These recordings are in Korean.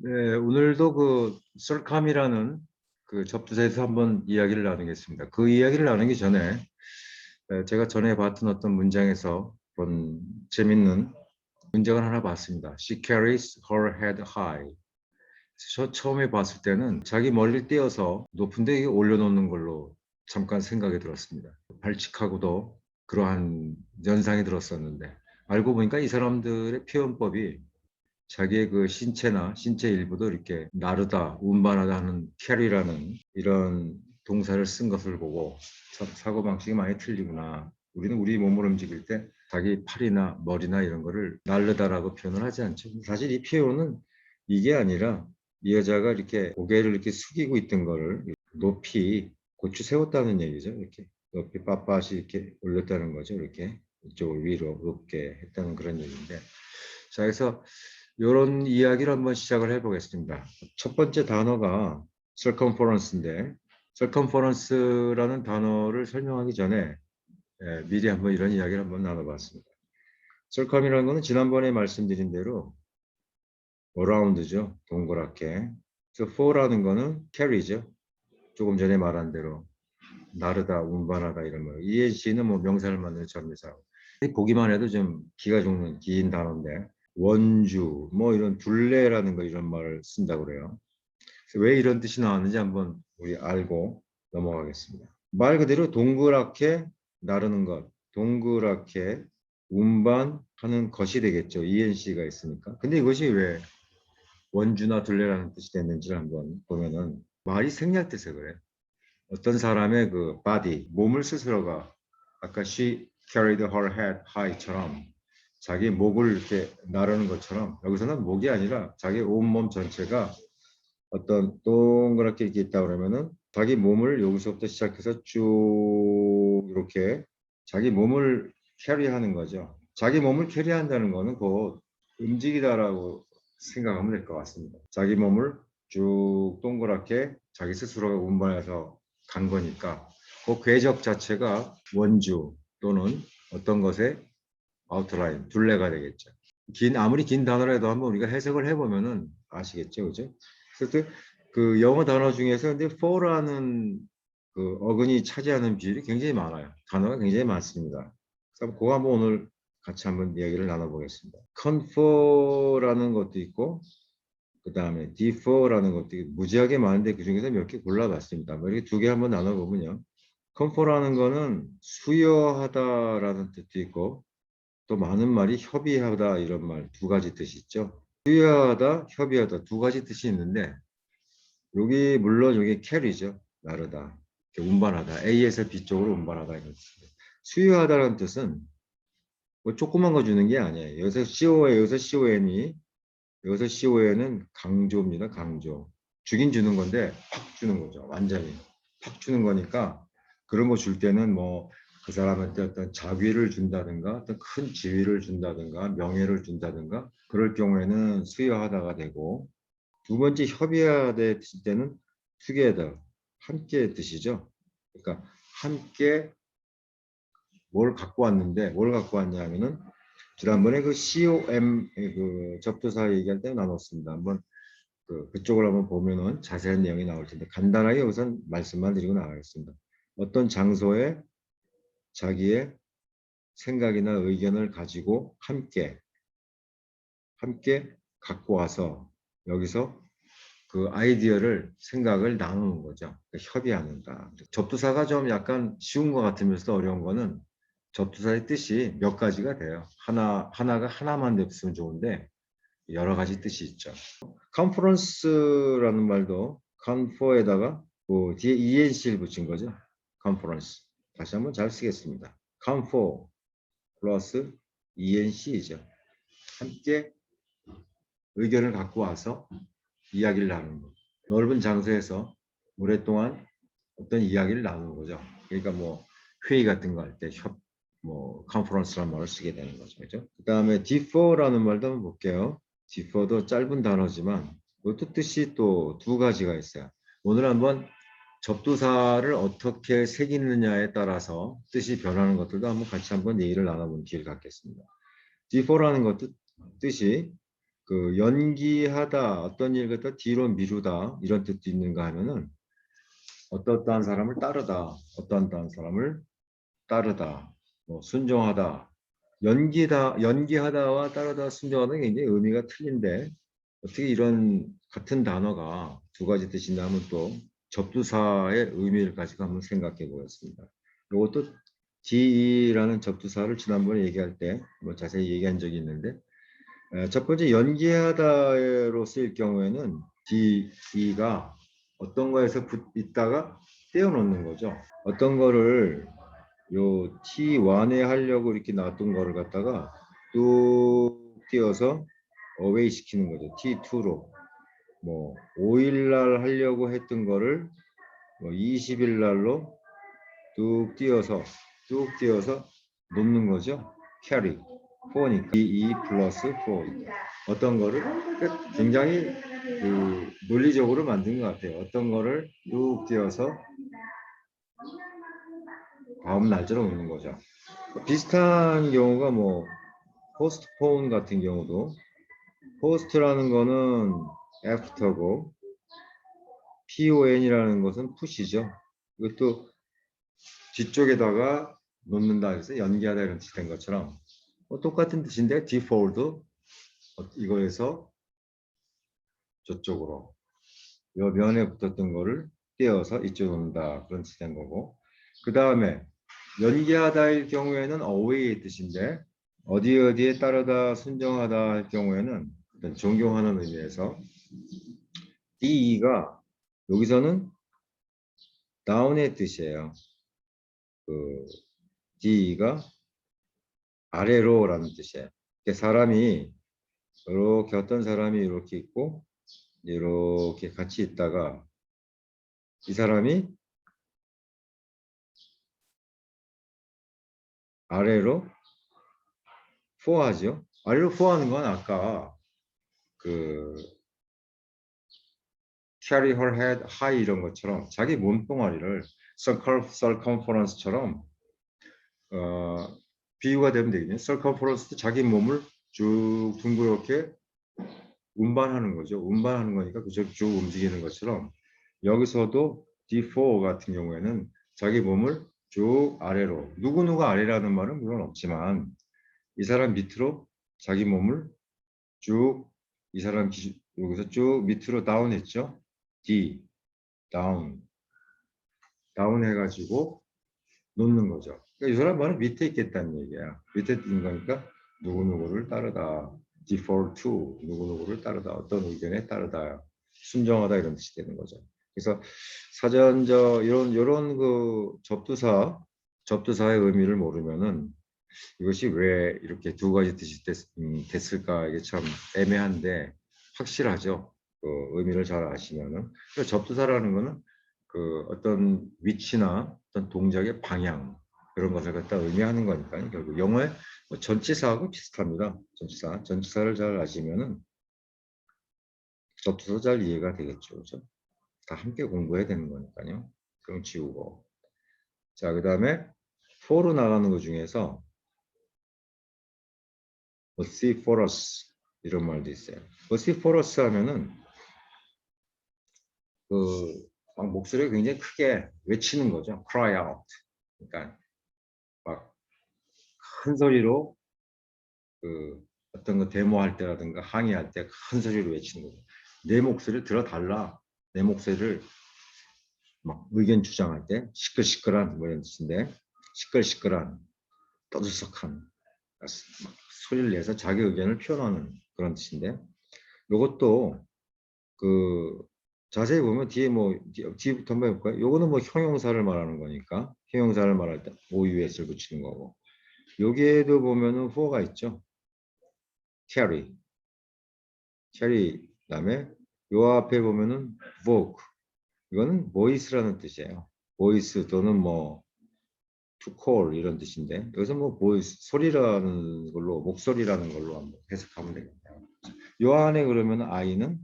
네, 오늘도 그 썰캄이라는 그 접두사에서 한번 이야기를 나누겠습니다. 그 이야기를 나누기 전에 제가 전에 봤던 어떤 문장에서 본 재밌는 문장을 하나 봤습니다. She carries her head high. 저 처음에 봤을 때는 자기 멀리 띄어서 높은 데 올려놓는 걸로 잠깐 생각이 들었습니다. 발칙하고도 그러한 연상이 들었었는데 알고 보니까 이 사람들의 표현법이 자기의 그 신체나 신체 일부도 이렇게 나르다, 운반하다 하는 캐리라는 이런 동사를 쓴 것을 보고 사고방식이 많이 틀리구나. 우리는 우리 몸을 움직일 때 자기 팔이나 머리나 이런 거를 나르다라고 표현을 하지 않죠. 사실 이 표현은 이게 아니라 이 여자가 이렇게 고개를 이렇게 숙이고 있던 거를 높이 고추 세웠다는 얘기죠. 이렇게 높이 빳빳이 이렇게 올렸다는 거죠. 이렇게 이쪽을 위로 높게 했다는 그런 얘기인데. 자, 그래서 이런 이야기를 한번 시작을 해보겠습니다. 첫 번째 단어가 circumference인데, circumference라는 단어를 설명하기 전에 미리 한번 이런 이야기를 한번 나눠봤습니다. circum이라는 것은 지난번에 말씀드린 대로 around죠, 동그랗게. 그래서 for라는 거는 carry죠, 조금 전에 말한 대로 나르다, 운반하다 이런 거. ENC는 뭐 명사를 만드는 전미사고. 보기만 해도 좀 기가 죽는 긴 단어인데 원주, 뭐 이런 둘레라는 거 이런 말을 쓴다고 그래요. 그래서 왜 이런 뜻이 나왔는지 한번 우리 알고 넘어가겠습니다. 말 그대로 동그랗게 나르는 것, 동그랗게 운반하는 것이 되겠죠. ENC가 있으니까. 근데 이것이 왜 원주나 둘레라는 뜻이 됐는지를 한번 보면은 말이 생략돼서 그래. 어떤 사람의 그 body, 몸을 스스로가 아까 she carried her head high처럼 자기 목을 이렇게 나르는 것처럼 여기서는 목이 아니라 자기 온몸 전체가 어떤 동그랗게 이렇게 있다 그러면은 자기 몸을 여기서부터 시작해서 쭉 이렇게 자기 몸을 캐리하는 거죠. 자기 몸을 캐리한다는 거는 곧 움직이다라고 생각하면 될 것 같습니다. 자기 몸을 쭉 동그랗게 자기 스스로가 운반해서 간 거니까 그 궤적 자체가 원주 또는 어떤 것의 아웃라인, 둘레가 되겠죠. 아무리 긴 단어라도 한번 우리가 해석을 해보면은 아시겠죠, 그죠? 그래서 그 영어 단어 중에서 근데 for라는 그 어근이 차지하는 비율이 굉장히 많아요. 단어가 굉장히 많습니다. 그래서 그거 한번 오늘 같이 한번 이야기를 나눠보겠습니다. confer라는 것도 있고, 그 다음에 defer라는 것도 있고, 무지하게 많은데 그 중에서 몇 개 골라봤습니다. 뭐 이렇게 두 개 한번 나눠보면요. confer라는 거는 수여하다라는 뜻도 있고, 또 많은 말이 협의하다 이런 말 두 가지 뜻이 있죠. 수여하다, 협의하다 두 가지 뜻이 있는데 여기 물론 여기 캐리죠. 나르다, 운반하다. A에서 B 쪽으로 운반하다 이런 뜻입니다. 수여하다라는 뜻은 뭐 조그만 거 주는 게 아니에요. 여기서 CON이 여기서 CON은 강조입니다. 강조. 주긴 주는 건데 팍 주는 거죠. 완전히 팍 주는 거니까 그런 거 줄 때는 뭐 그 사람한테 어떤 자귀를 준다든가 어떤 큰 지위를 준다든가 명예를 준다든가 그럴 경우에는 수여하다가 되고, 두 번째 협의하다 때는 together, 함께 뜻이죠. 그러니까 함께 뭘 갖고 왔는데 뭘 갖고 왔냐 하면은 지난번에 그 COM 그 접두사 얘기할 때 나눴습니다. 한번 그쪽을 한번 보면은 자세한 내용이 나올 텐데 간단하게 우선 말씀만 드리고 나가겠습니다. 어떤 장소에 자기의 생각이나 의견을 가지고 함께 갖고 와서 여기서 그 아이디어를 생각을 나누는 거죠. 협의하는다. 접두사가 좀 약간 쉬운 것 같으면서도 어려운 거는 접두사의 뜻이 몇 가지가 돼요. 하나가 하나만 됐으면 좋은데 여러 가지 뜻이 있죠. 컨퍼런스라는 말도 컨퍼에다가 그 뒤에 ENC를 붙인 거죠. 컨퍼런스. 다시 한번 잘 쓰겠습니다. 컨퍼 플러스 ENC이죠. 함께 의견을 갖고 와서 이야기를 나누는 거죠. 넓은 장소에서 오랫동안 어떤 이야기를 나누는 거죠. 그러니까 뭐 회의 같은 거 할 때 뭐 컨퍼런스라는 말을 쓰게 되는 거죠. 그죠? 그다음에 defer라는 말도 한번 볼게요. defer도 짧은 단어지만 이것도 뜻이 또 두 가지가 있어요. 오늘 한번 접두사를 어떻게 새기느냐에 따라서 뜻이 변하는 것들도 한번 같이 한번 얘기를 나눠보는 기회를 갖겠습니다. defer라는 것도 뜻이 그 연기하다, 어떤 일 갖다 뒤로 미루다 이런 뜻도 있는가 하면은 어떠한 사람을 따르다, 어떠한 사람을 따르다, 뭐 순종하다, 연기하다와 따르다, 순종하다는 굉장히 의미가 틀린데 어떻게 이런 같은 단어가 두 가지 뜻이 나면 또 접두사의 의미를 가지고 한번 생각해 보겠습니다. 이것도 DE라는 접두사를 지난번에 얘기할 때 뭐 자세히 얘기한 적이 있는데 첫 번째 연기하다로 쓰일 경우에는 DE가 어떤 거에서 있다가 떼어놓는 거죠. 어떤 거를 요 T1에 하려고 이렇게 놔둔 거를 갖다가 뚝 띄어서 어웨이 시키는 거죠. T2로. 뭐 5일 날 하려고 했던 거를 뭐 20일 날로 뚝 띄어서 놓는 거죠. carry. 4니까 2 플러스 4. 어떤 거를 굉장히 그 논리적으로 만든 것 같아요. 어떤 거를 뚝 띄어서 다음 날짜로 놓는 거죠. 비슷한 경우가 뭐 포스트폰 같은 경우도 포스트라는 거는 after고 pon이라는 것은 push죠. 이것도 뒤쪽에다가 놓는다 해서 연기하다 이런 뜻이 된 것처럼 똑같은 뜻인데 default 이거에서 저쪽으로 요 면에 붙었던 거를 떼어서 이쪽으로 놓는다 그런 뜻이 된 거고 그 다음에 연기하다의 경우에는 away의 뜻인데 어디에 따르다 순종하다 할 경우에는 존경하는 의미에서 DE가 여기서는 down의 뜻이에요. 그 DE가 아래로라는 뜻이에요. 사람이 이렇게 어떤 사람이 이렇게 있고 이렇게 같이 있다가 이 사람이 아래로 포하죠. 아래로 포하는 건 아까 그 carry her head high 이런 것처럼 자기 몸뚱아리를 circumference처럼 비유가 되면 되겠네요. circumference도 자기 몸을 쭉 둥그렇게 운반하는 거죠. 운반하는 거니까 그쪽 쭉 움직이는 것처럼 여기서도 D4 같은 경우에는 자기 몸을 쭉 아래로 누구누구 아래라는 말은 물론 없지만 이 사람 밑으로 자기 몸을 쭉 이 사람 여기서 쭉 밑으로 다운했죠. D 다운 해가지고 놓는 거죠. 그러니까 이 사람 말은 밑에 있겠다는 얘기야. 밑에 있는 거니까 누구누구를 따르다. default to 누구누구를 따르다. 어떤 의견에 따르다. 순종하다 이런 뜻이 되는 거죠. 그래서 사전적 이런 그 접두사의 의미를 모르면은 이것이 왜 이렇게 두 가지 뜻이 됐을까 이게 참 애매한데 확실하죠. 그 의미를 잘 아시면은 접두사라는 거는 그 어떤 위치나 어떤 동작의 방향 그런 것을 갖다 의미하는 거니까요. 결국 영어의 뭐 전치사하고 비슷합니다. 전치사를 잘 아시면은 접두사 잘 이해가 되겠죠, 그죠? 다 함께 공부해야 되는 거니까요. 그럼 지우고. 자, 그 다음에 for로 나가는 것 중에서 vociferous 이런 말도 있어요. vociferous 하면은 그 목소리가 굉장히 크게 외치는 거죠. cry out. 그러니까 막 큰 소리로 그 어떤 거 데모할 때라든가 항의할 때 큰 소리로 외치는 거죠. 내 목소리를 들어달라. 내 목소리를 막 의견 주장할 때 시끌시끌한 뭐 이런 뜻인데 시끌시끌한 떠들썩한 소리를 내서 자기 의견을 표현하는 그런 뜻인데 이것도 그 자세히 보면 뒤에 뭐 뒤부터 한번 해볼까요? 요거는 뭐 형용사를 말하는 거니까 형용사를 말할 때 OUS를 붙이는 거고 여기에도 보면은 for가 있죠. carry 그다음에 요 앞에 보면은 vogue 이거는 voice라는 뜻이에요. voice 또는 뭐 to call 이런 뜻인데 여기서 뭐 voice 소리라는 걸로 목소리라는 걸로 한번 해석하면 되겠네요. 요 안에 그러면 I는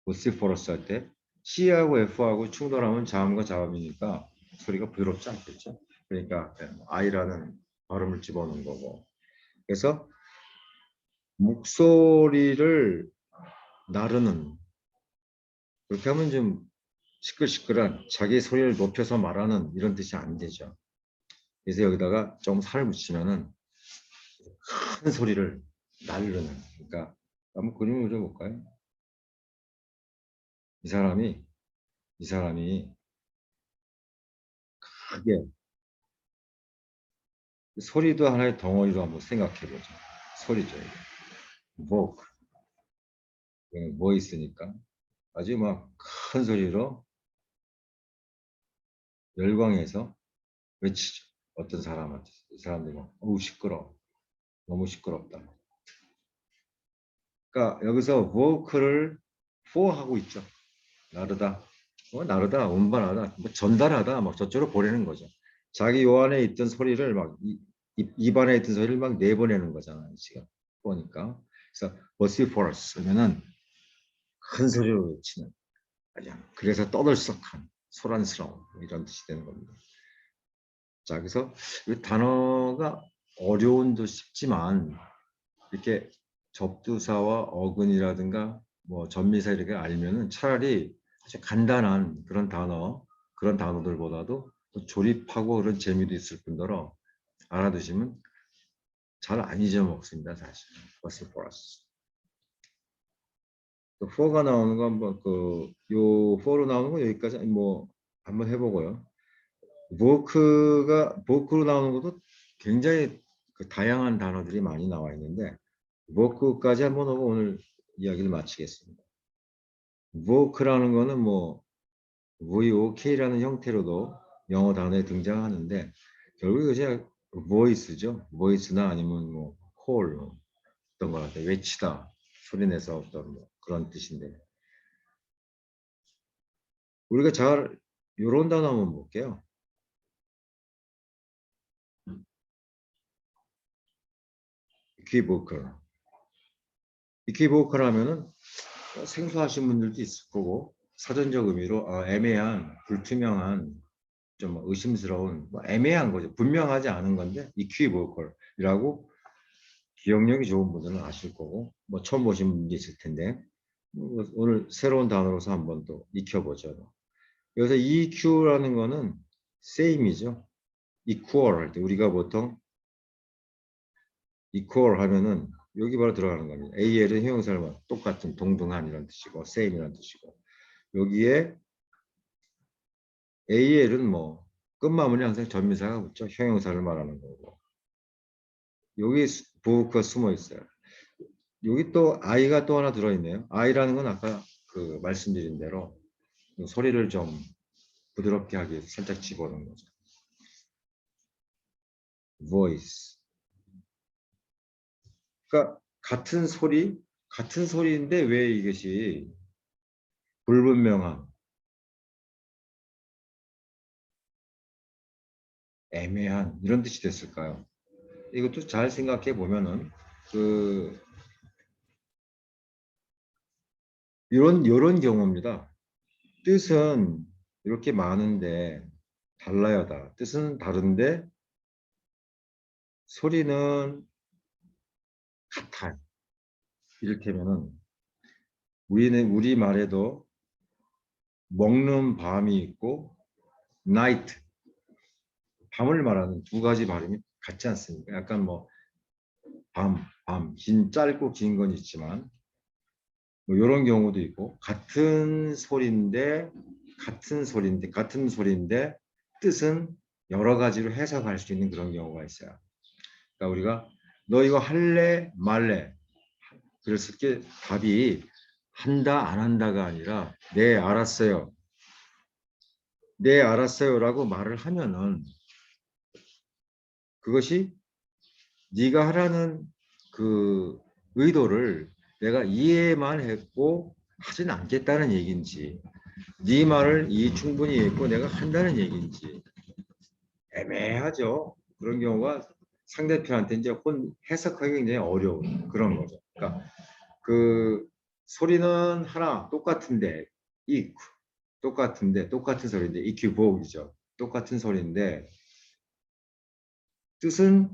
vociferous 할 때 C하고 F하고 충돌하면 자음과 자음이니까 소리가 부드럽지 않겠죠. 그러니까 I라는 발음을 집어넣은 거고 그래서 목소리를 나르는, 그렇게 하면 좀 시끌시끌한, 자기 소리를 높여서 말하는 이런 뜻이 안 되죠. 그래서 여기다가 좀 살을 붙이면은 큰 소리를 나르는. 그러니까 한번 그림을 그려볼까요? 이 사람이 크게, 소리도 하나의 덩어리로 한번 생각해보죠. 소리죠. 뭐, 뭐 있으니까 아주 막 큰 소리로 열광해서 외치죠. 어떤 사람한테. 이 사람들이 막 어우 시끄러, 너무 시끄럽다. 그러니까 여기서 워크를 포하고 있죠. 나르다, 나르다, 운반하다, 뭐 전달하다, 막 저쪽으로 보내는 거죠. 자기 요 안에 있던 소리를 막 입안에 있던 소리를 막 내보내는 거잖아요. 지금 보니까. 그래서 vociferous 하면은 큰 소리로 외치는, 그래서 떠들썩한, 소란스러운 이런 뜻이 되는 겁니다. 자, 그래서 이 단어가 어려운도 싶지만 이렇게 접두사와 어근이라든가 뭐 전미사 이렇게 알면은 차라리 아주 간단한 그런 단어들보다도 또 조립하고 그런 재미도 있을 뿐더러 알아두시면 잘 안 잊어먹습니다, 사실. vociferous. 또 for가 나오는 거 한번 요 for로 나오는 거 여기까지 뭐 한번 해보고요. 워크로 나오는 것도 굉장히 다양한 단어들이 많이 나와 있는데 워크까지 한번 하고 오늘 이야기를 마치겠습니다. 워크라는 거는 뭐 VOK라는 형태로도 영어 단어에 등장하는데 결국 이것이 voice죠. voice나 아니면 뭐 call, 어떤 거 같아요. 외치다, 소리내서 어떤 뭐 그런 뜻인데 우리가 잘 요런 단어 한번 볼게요. 이퀴보컬. 이퀴보컬 하면은 생소하신 분들도 있을 거고 사전적 의미로 애매한, 불투명한, 좀 의심스러운, 뭐 애매한 거죠. 분명하지 않은 건데 이퀴보컬이라고 기억력이 좋은 분들은 아실 거고 뭐 처음 보신 분도 있을 텐데 오늘 새로운 단어로서 한번 또 익혀보죠. 여기서 EQ라는 거는 same이죠. equal 할 때 우리가 보통 equal 하면은 여기 바로 들어가는 겁니다. AL은 형용사를 똑같은, 동등한 이런 뜻이고 same이라는 뜻이고 여기에 AL은 뭐 끝마무리 항상 전미사가 붙죠. 형용사를 말하는 거고 여기 부호가 숨어 있어요. 여기 또 I가 또 하나 들어있네요. I라는 건 아까 그 말씀드린 대로 소리를 좀 부드럽게 하기 위해서 살짝 집어넣은 거죠. voice. 그러니까 같은 소리인데 왜 이것이 불분명한, 애매한 이런 뜻이 됐을까요? 이것도 잘 생각해 보면은 그 이런 경우입니다. 뜻은 이렇게 많은데 달라요 다. 뜻은 다른데 소리는 같아요. 이를테면은 우리 말에도 먹는 밤이 있고 night, 밤을 말하는 두 가지 발음이 같지 않습니까? 약간 뭐 짧고 긴 건 있지만 뭐 이런 경우도 있고 같은 소리인데 뜻은 여러 가지로 해석할 수 있는 그런 경우가 있어요. 그러니까 우리가 너 이거 할래 말래 그랬을 때 답이 한다 안 한다가 아니라 네 알았어요. 네 알았어요라고 말을 하면은 그것이 네가 하라는 그 의도를 내가 이해만 했고 하진 않겠다는 얘기인지 네 말을 이해 충분히 했고 내가 한다는 얘기인지 애매하죠. 그런 경우가 상대편한테 이제 해석하기 굉장히 어려운 그런 거죠. 그러니까 그 소리는 하나 똑같은데 이 똑같은 소리인데 EQ 보호이죠. 똑같은 소리인데 뜻은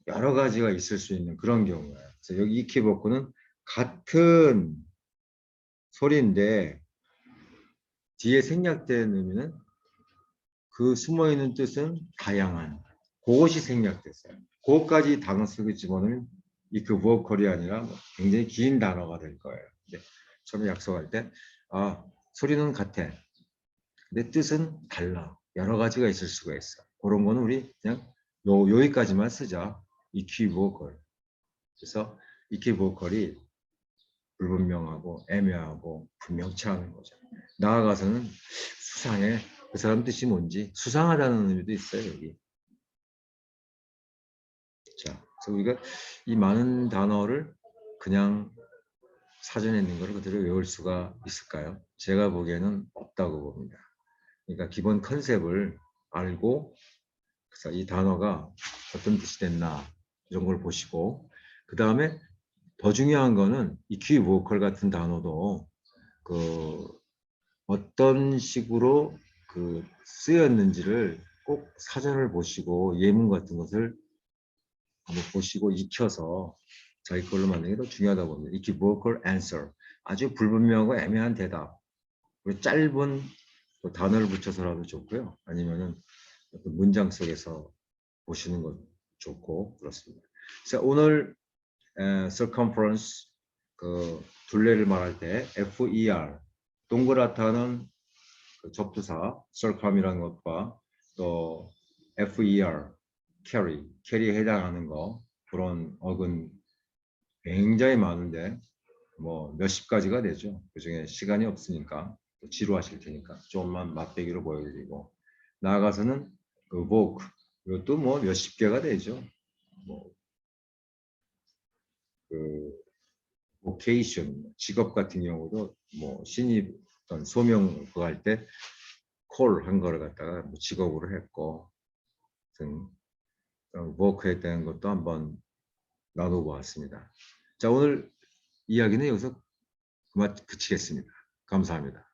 여러 가지가 있을 수 있는 그런 경우예요. 그래서 여기 이퀴보크는 같은 소리인데 뒤에 생략된 의미는 그 숨어있는 뜻은 다양한 그것이 생략됐어요. 그것까지 단어 쓰고 집어넣으면 이퀴보컬이 아니라 뭐 굉장히 긴 단어가 될 거예요. 처음에 약속할 때 소리는 같아. 근데 뜻은 달라. 여러 가지가 있을 수가 있어. 그런 거는 우리 그냥 여기까지만 쓰자. 이퀴보컬. 그래서 이퀴보컬이 불분명하고 애매하고 분명치 않은 거죠. 나아가서는 수상해. 그 사람 뜻이 뭔지 수상하다는 의미도 있어요. 여기. 자, 그래서 우리가 이 많은 단어를 그냥 사전에 있는 걸 그대로 외울 수가 있을까요? 제가 보기에는 없다고 봅니다. 그러니까 기본 컨셉을 알고 그래서 이 단어가 어떤 뜻이 됐나 이런 걸 보시고 그 다음에 더 중요한 거는 이퀴보컬 같은 단어도 그 어떤 식으로 그 쓰였는지를 꼭 사전을 보시고 예문 같은 것을 한번 보시고 익혀서 자기 걸로 만드는 게 더 중요하다고 봅니다. equivocal answer. 아주 불분명하고 애매한 대답. 그리고 짧은 단어를 붙여서라도 좋고요. 아니면은 어떤 문장 속에서 보시는 것 좋고 그렇습니다. 자, 오늘 circumference 그 둘레를 말할 때 FER 동그랗다는 그 접두사 circum이라는 것과 또 FER carry에 해당하는 거 그런 어근 굉장히 많은데 뭐 몇십 가지가 되죠. 그중에 시간이 없으니까 또 지루하실 테니까 조금만 맛배기로 보여드리고 나아가서는 그 vogue 이것도 뭐 몇십 개가 되죠. 뭐 그 vocation 직업 같은 경우도 뭐 신입 어떤 소명 그거 할 때 콜 한 거를 갖다가 뭐 직업으로 했고 등 워크에 대한 것도 한번 나눠보았습니다. 자, 오늘 이야기는 여기서 그치겠습니다. 감사합니다.